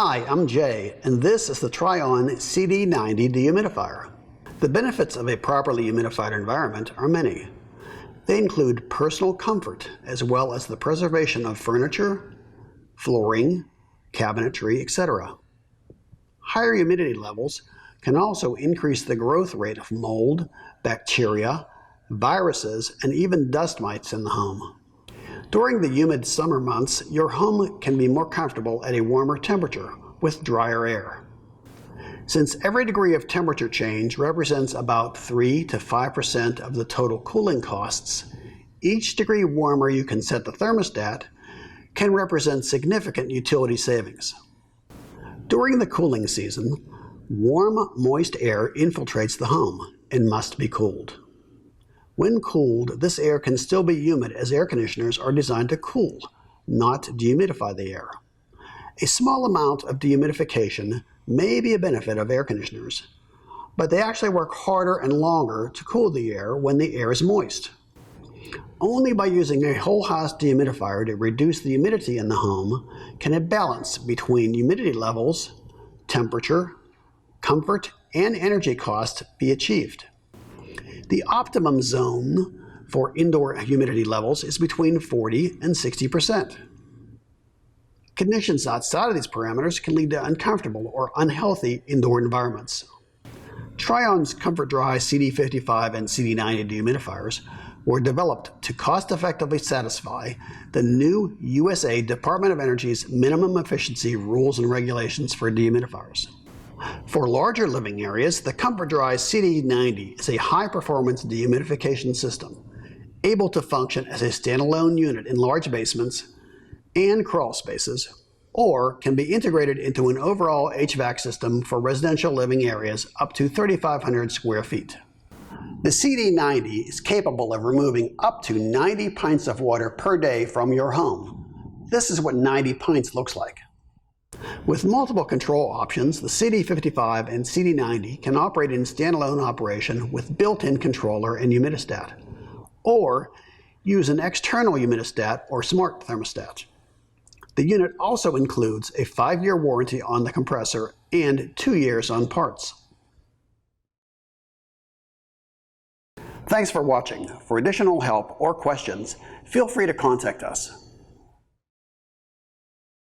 Hi, I'm Jay, and this is the Trion CD90 Dehumidifier. The benefits of a properly humidified environment are many. They include personal comfort, as well as the preservation of furniture, flooring, cabinetry, etc. Higher humidity levels can also increase the growth rate of mold, bacteria, viruses, and even dust mites in the home. During the humid summer months, your home can be more comfortable at a warmer temperature with drier air. Since every degree of temperature change represents about 3 to 5% of the total cooling costs, each degree warmer you can set the thermostat can represent significant utility savings. During the cooling season, warm, moist air infiltrates the home and must be cooled. When cooled, this air can still be humid as air conditioners are designed to cool, not dehumidify the air. A small amount of dehumidification may be a benefit of air conditioners, but they actually work harder and longer to cool the air when the air is moist. Only by using a whole house dehumidifier to reduce the humidity in the home can a balance between humidity levels, temperature, comfort, and energy cost be achieved. The optimum zone for indoor humidity levels is between 40 and 60%. Conditions outside of these parameters can lead to uncomfortable or unhealthy indoor environments. Trion's Comfort Dry CD55 and CD90 dehumidifiers were developed to cost-effectively satisfy the new USA Department of Energy's minimum efficiency rules and regulations for dehumidifiers. For larger living areas, the Comfort Dry CD90 is a high-performance dehumidification system, able to function as a standalone unit in large basements and crawl spaces, or can be integrated into an overall HVAC system for residential living areas up to 3,500 square feet. The CD90 is capable of removing up to 90 pints of water per day from your home. This is what 90 pints looks like. With multiple control options, the CD55 and CD90 can operate in standalone operation with built-in controller and humidistat, or use an external humidistat or smart thermostat. The unit also includes a 5-year warranty on the compressor and 2 years on parts. Thanks for watching. For additional help or questions, feel free to contact us.